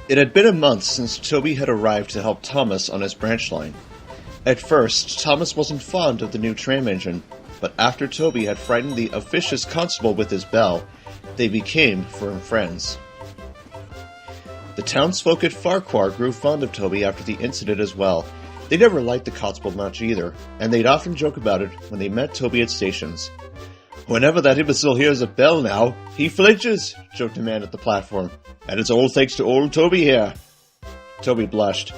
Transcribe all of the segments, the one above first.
It had been a month since Toby had arrived to help Thomas on his branch line. At first, Thomas wasn't fond of the new tram engine, but after Toby had frightened the officious constable with his bell, they became firm friends. The townsfolk at Farquhar grew fond of Toby after the incident as well. They never liked the constable much either, and they'd often joke about it when they met Toby at stations. "Whenever that imbecile hears a bell now, he flinches," joked a man at the platform. "And it's all thanks to old Toby here." Toby blushed.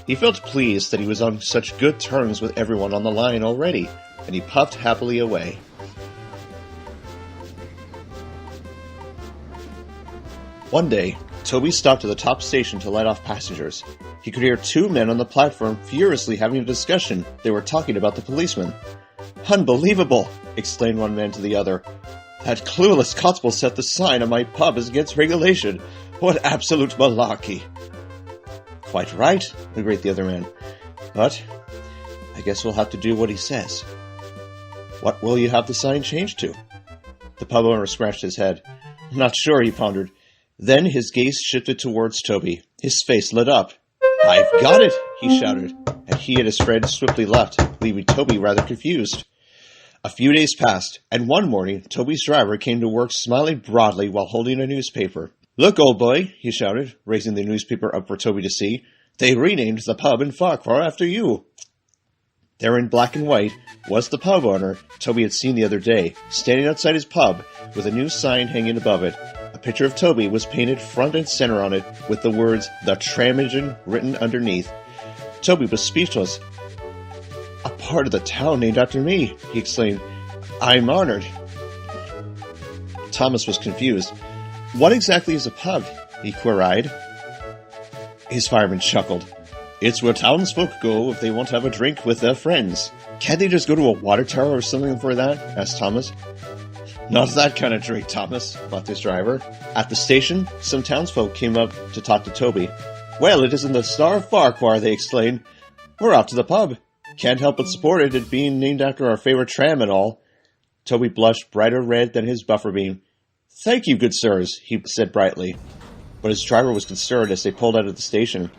He felt pleased that he was on such good terms with everyone on the line already, and he puffed happily away. One day, Toby stopped at the top station to let off passengers. He could hear two men on the platform furiously having a discussion. They were talking about the policeman. "Unbelievable!" exclaimed one man to the other. "That clueless constable set the sign on my pub as against regulation. What absolute malarkey!" "Quite right," agreed the other man. "But I guess we'll have to do what he says." "What will you have the sign changed to?" The pub owner scratched his head. "Not sure," he pondered. Then his gaze shifted towards Toby. His face lit up. "I've got it!" he shouted, and he and his friend swiftly left, leaving Toby rather confused. A few days passed, and one morning Toby's driver came to work smiling broadly while holding a newspaper. "Look, old boy," he shouted, raising the newspaper up for Toby to see. "They renamed the pub in Farquhar after you." There in black and white was the pub owner Toby had seen the other day, standing outside his pub with a new sign hanging above it. A picture of Toby was painted front and center on it with the words "The Tram Engine" written underneath. Toby was speechless. "A part of the town named after me," he exclaimed. "I'm honored." Thomas was confused. "What exactly is a pub?" he queried. His fireman chuckled. "It's where townsfolk go if they want to have a drink with their friends." "Can't they just go to a water tower or something for that?" asked Thomas. "Not that kind of drink, Thomas," thought his driver. At the station, some townsfolk came up to talk to Toby. "Well, it isn't the Star of Farquhar," they exclaimed. "We're off to the pub. Can't help but support it, it being named after our favorite tram and all." Toby blushed brighter red than his buffer beam. "Thank you, good sirs," he said brightly. But his driver was concerned as they pulled out of the station.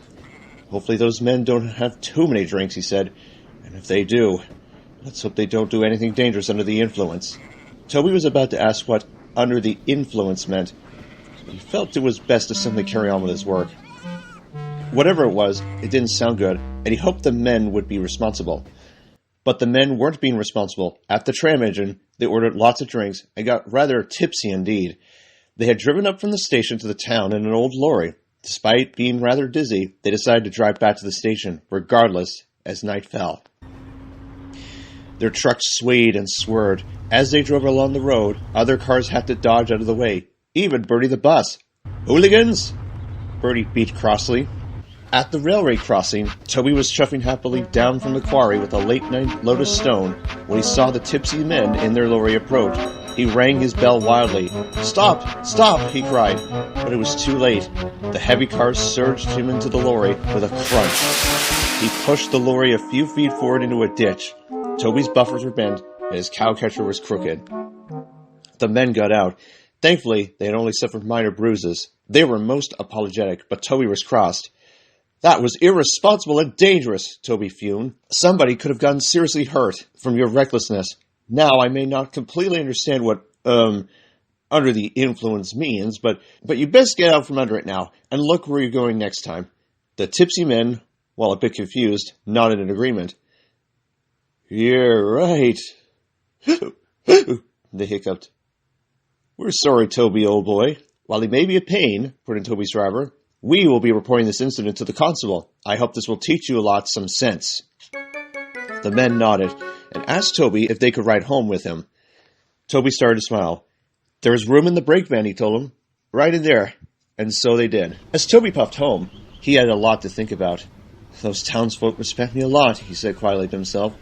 "Hopefully those men don't have too many drinks," he said. "And if they do, let's hope they don't do anything dangerous under the influence." Toby was about to ask what "under the influence" meant, but he felt it was best to simply carry on with his work. Whatever it was, it didn't sound good, and he hoped the men would be responsible. But the men weren't being responsible. At the tram engine, they ordered lots of drinks and got rather tipsy indeed. They had driven up from the station to the town in an old lorry. Despite being rather dizzy, they decided to drive back to the station, regardless, as night fell. Their truck swayed and swerved. As they drove along the road, other cars had to dodge out of the way. Even Bertie the bus. "Hooligans!" Bertie beat crossly. At the railway crossing, Toby was chuffing happily down from the quarry with a late-night lotus stone when he saw the tipsy men in their lorry approach. He rang his bell wildly. "Stop! Stop!" he cried. But it was too late. The heavy cars surged him into the lorry with a crunch. He pushed the lorry a few feet forward into a ditch. Toby's buffers were bent, and his cowcatcher was crooked. The men got out. Thankfully, they had only suffered minor bruises. They were most apologetic, but Toby was crossed. "That was irresponsible and dangerous," Toby fumed. "Somebody could have gotten seriously hurt from your recklessness. Now, I may not completely understand what, under the influence means, but you best get out from under it now, and look where you're going next time." The tipsy men, while a bit confused, nodded in agreement. "You're right," they hiccuped. "We're sorry, Toby, old boy." "While he may be a pain," put in Toby's driver, "we will be reporting this incident to the constable. I hope this will teach you a lot some sense." The men nodded and asked Toby if they could ride home with him. Toby started to smile. "There's room in the brake van," he told him. "Right in there." And so they did. As Toby puffed home, he had a lot to think about. "Those townsfolk respect me a lot," he said quietly to himself.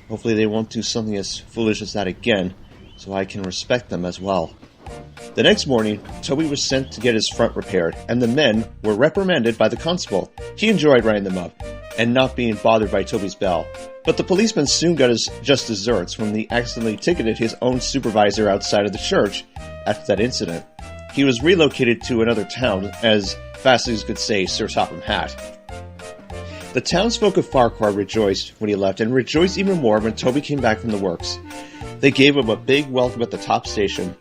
"Hopefully they won't do something as foolish as that again, so I can respect them as well." The next morning, Toby was sent to get his front repaired, and the men were reprimanded by the constable. He enjoyed writing them up, and not being bothered by Toby's bell. But the policeman soon got his just desserts when he accidentally ticketed his own supervisor outside of the church after that incident. He was relocated to another town as fast as he could say Sir Topham Hatt. The townsfolk of Farquhar rejoiced when he left, and rejoiced even more when Toby came back from the works. They gave him a big welcome at the top station.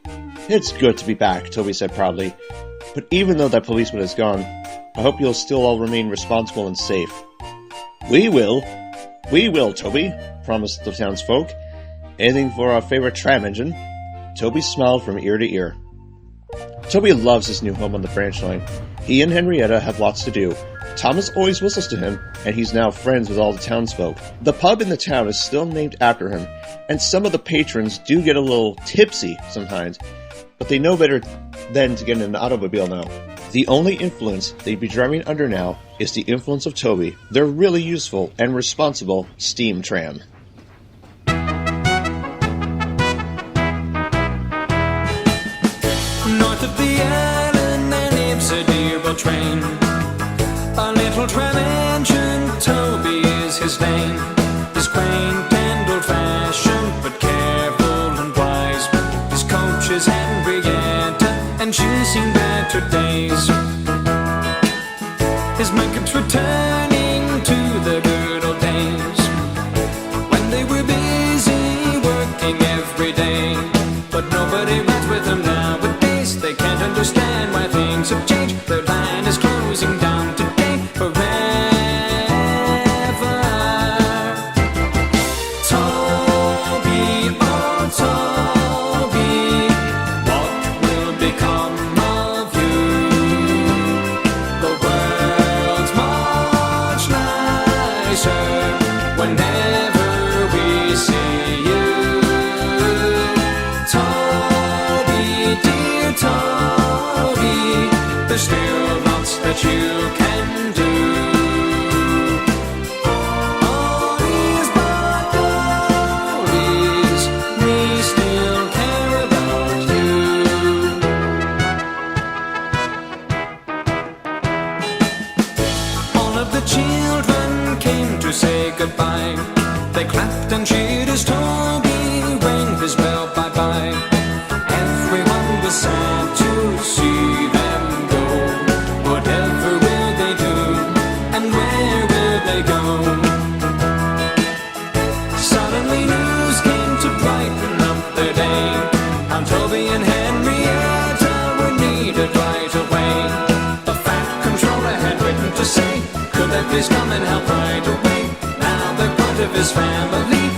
"It's good to be back," Toby said proudly. "But even though that policeman is gone, I hope you'll still all remain responsible and safe." We will, Toby," promised the townsfolk. "Anything for our favorite tram engine." Toby smiled from ear to ear. Toby loves his new home on the branch line. He and Henrietta have lots to do. Thomas always whistles to him, and he's now friends with all the townsfolk. The pub in the town is still named after him, and some of the patrons do get a little tipsy sometimes, but they know better than to get in an automobile now. The only influence they'd be driving under now is the influence of Toby, their really useful and responsible steam tram. North of the island there lives a dear old train, a little tram engine, Toby is his name. He's quaint and old-fashioned, but careful and wise. His coach is Henrietta, and she's seen better days. His man keeps returning to the good old days, when they were busy working every day. But nobody rides with them nowadays. They can't understand why things have changed. Their line is closing down today forever. Toby, oh Toby, what will become of you? The world's much nicer whenever we see you. Toby, dear Toby, there's still lots that you can do. Oldies but goldies, we still care about you. All of the children came to say goodbye. They clapped and cheered as Toby rang his bell bye-bye. Everyone was sad to see them go. Whatever will they do, and where will they go? Suddenly news came to brighten up their day. How Toby and Henrietta were needed right away. The fat controller had written to say, could they please come and help right away? Now they're part of his family.